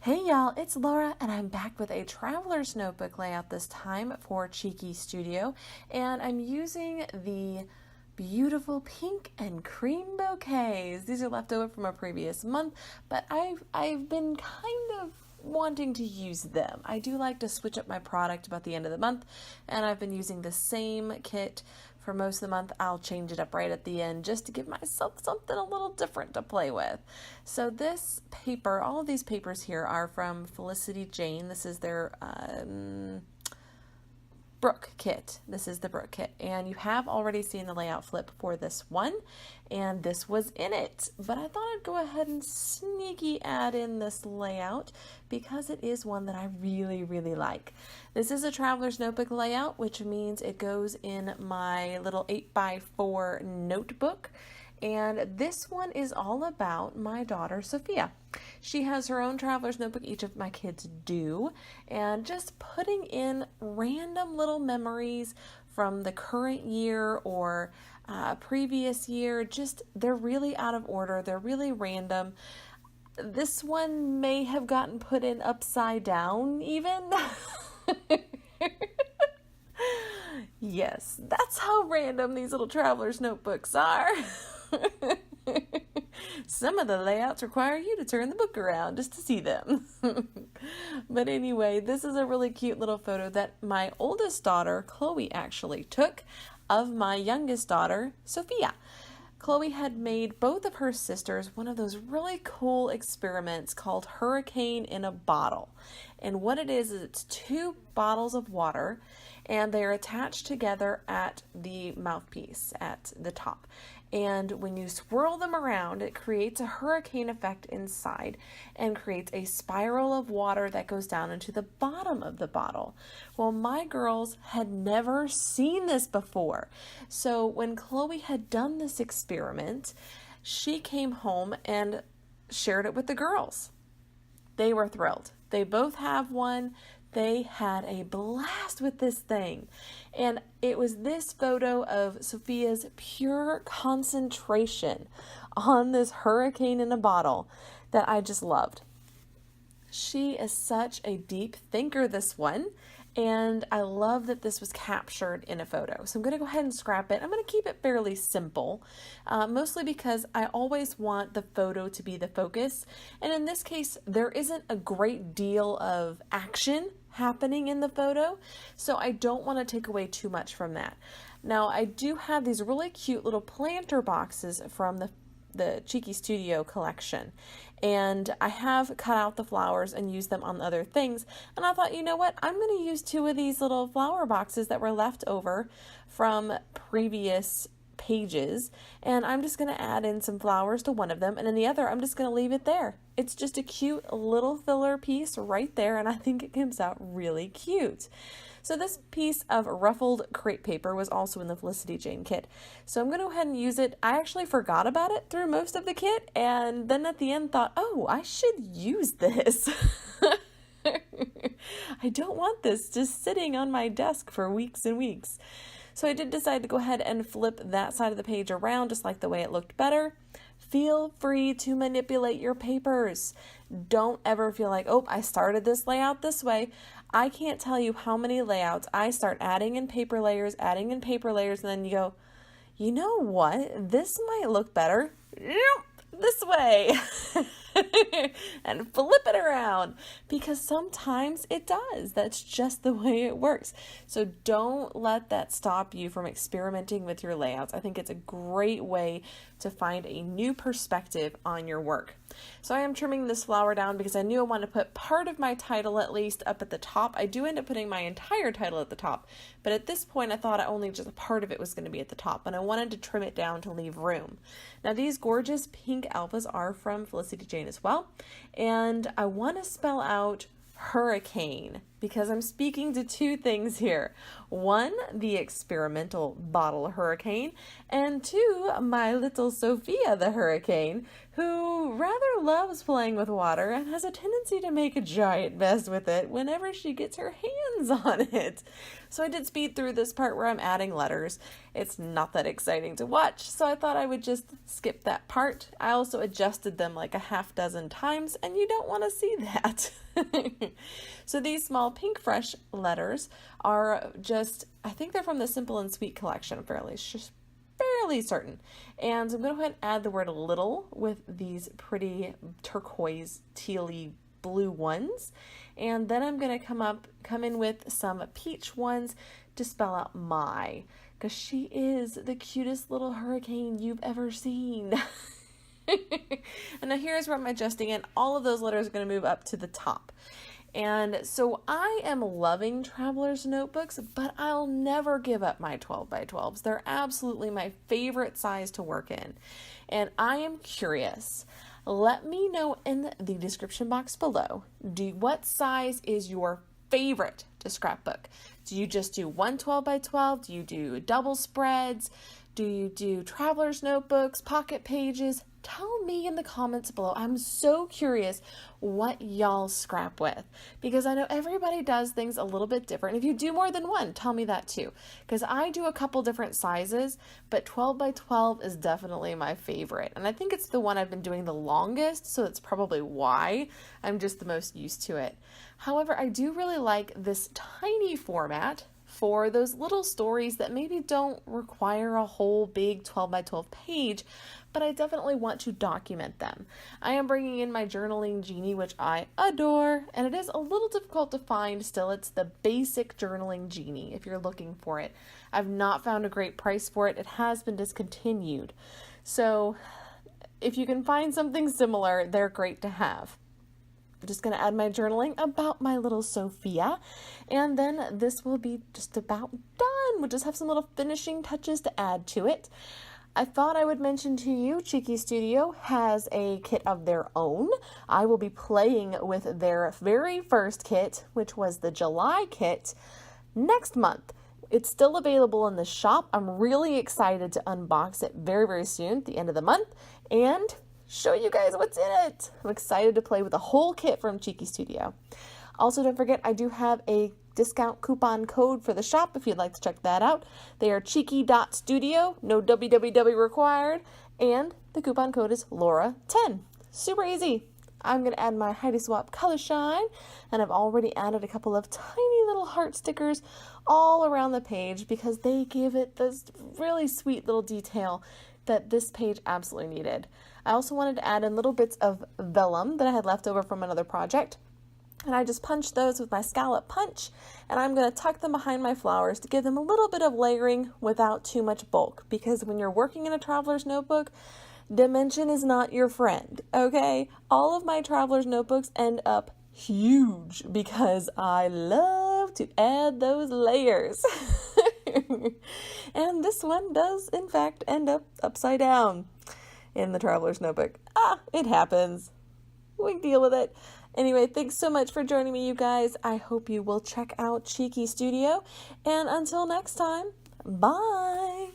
Hey y'all, it's Laura and I'm back with a traveler's notebook layout this time for Cheeky Studio, and I'm using the beautiful pink and cream bouquets. These are left over from a previous month, but I've been kind of wanting to use them. I do like to switch up my product about the end of the month, and I've been using the same kit for most of the month. I'll change it up right at the end just to give myself something a little different to play with. So this paper, all of these papers here are from Felicity Jane. This is their Brook kit. This is the Brook kit, and you have already seen the layout flip for this one, and this was in it, but I thought I'd go ahead and sneaky add in this layout because it is one that I really like. This is a traveler's notebook layout, which means it goes in my little 8x4 notebook. And this one is all about my daughter, Sophia. She has her own traveler's notebook, each of my kids do, and just putting in random little memories from the current year or previous year. Just, they're really out of order. They're really random. This one may have gotten put in upside down even. Yes, that's how random these little traveler's notebooks are. Some of the layouts require you to turn the book around just to see them. But anyway, this is a really cute little photo that my oldest daughter, Chloe, actually took of my youngest daughter, Sophia. Chloe had made both of her sisters one of those really cool experiments called Hurricane in a Bottle. And what it is it's two bottles of water, and they're attached together at the mouthpiece at the top. And when you swirl them around, it creates a hurricane effect inside and creates a spiral of water that goes down into the bottom of the bottle. Well, my girls had never seen this before. So when Chloe had done this experiment, she came home and shared it with the girls. They were thrilled. They both have one. They had a blast with this thing. And it was this photo of Sophia's pure concentration on this hurricane in a bottle that I just loved. She is such a deep thinker, this one, and I love that this was captured in a photo. So I'm going to go ahead and scrap it. I'm going to keep it fairly simple, mostly because I always want the photo to be the focus. And in this case, there isn't a great deal of action happening in the photo, so I don't want to take away too much from that. Now, I do have these really cute little planter boxes from the Cheeky Studio collection, and I have cut out the flowers and used them on other things, and I thought, you know what, I'm going to use two of these little flower boxes that were left over from previous pages, and I'm just going to add in some flowers to one of them, and then the other I'm just going to leave it there. It's just a cute little filler piece right there, and I think it comes out really cute. So this piece of ruffled crepe paper was also in the Felicity Jane kit. So I'm going to go ahead and use it. I actually forgot about it through most of the kit, and then at the end thought, oh, I should use this. I don't want this just sitting on my desk for weeks and weeks. So I did decide to go ahead and flip that side of the page around just like the way it looked better. Feel free to manipulate your papers. Don't ever feel like, oh, I started this layout this way. I can't tell you how many layouts I start adding in paper layers, and then you go, you know what? This might look better this way. And flip it around, because sometimes it does. That's just the way it works. So don't let that stop you from experimenting with your layouts. I think it's a great way to find a new perspective on your work. So I am trimming this flower down because I knew I wanted to put part of my title at least up at the top. I do end up putting my entire title at the top, but at this point I thought only just a part of it was going to be at the top, and I wanted to trim it down to leave room. Now these gorgeous pink alphas are from Felicity Jane as well, and I want to spell out hurricane because I'm speaking to two things here. One, the experimental bottle hurricane, and two, my little Sophia the hurricane, who rather loves playing with water and has a tendency to make a giant mess with it whenever she gets her hands on it. So I did speed through this part where I'm adding letters. It's not that exciting to watch, so I thought I would just skip that part. I also adjusted them like a half dozen times, and you don't want to see that. So these small pink fresh letters are just, I think they're from the Simple and Sweet collection, fairly certain. And I'm going to go ahead and add the word little with these pretty turquoise tealy blue ones. And then I'm going to come in with some peach ones to spell out my, because she is the cutest little hurricane you've ever seen. And now here's where I'm adjusting it. All of those letters are going to move up to the top. And so I am loving Traveler's Notebooks, but I'll never give up my 12 by 12s. They're absolutely my favorite size to work in. And I am curious. Let me know in the description box below, what size is your favorite to scrapbook? Do you just do 1 12 by 12? Do you do double spreads? Do you do Traveler's Notebooks, pocket pages? Tell me in the comments below. I'm so curious what y'all scrap with, because I know everybody does things a little bit different. If you do more than one, tell me that too, because I do a couple different sizes, but 12 by 12 is definitely my favorite. And I think it's the one I've been doing the longest, so that's probably why I'm just the most used to it. However, I do really like this tiny format for those little stories that maybe don't require a whole big 12 by 12 page, but I definitely want to document them. I am bringing in my journaling genie, which I adore, and it is a little difficult to find still. It's the basic journaling genie if you're looking for it. I've not found a great price for it. It has been discontinued. So if you can find something similar, they're great to have. I'm just going to add my journaling about my little Sophia, and then this will be just about done. We'll just have some little finishing touches to add to it. I thought I would mention to you, Cheeky Studio has a kit of their own. I will be playing with their very first kit, which was the July kit, next month. It's still available in the shop. I'm really excited to unbox it very, very soon, at the end of the month, and show you guys what's in it. I'm excited to play with the whole kit from Cheeky Studio. Also, don't forget, I do have a discount coupon code for the shop if you'd like to check that out. They are cheeky.studio, no www required, and the coupon code is Laura10. Super easy. I'm going to add my Heidi Swap Color Shine, and I've already added a couple of tiny little heart stickers all around the page because they give it this really sweet little detail that this page absolutely needed. I also wanted to add in little bits of vellum that I had left over from another project, and I just punched those with my scallop punch, and I'm going to tuck them behind my flowers to give them a little bit of layering without too much bulk, because when you're working in a traveler's notebook, dimension is not your friend, okay? All of my traveler's notebooks end up huge because I love to add those layers. And this one does, in fact, end up upside down in the traveler's notebook. It happens. We can deal with it. Anyway, thanks so much for joining me, you guys. I hope you will check out Cheeky Studio. And until next time, bye.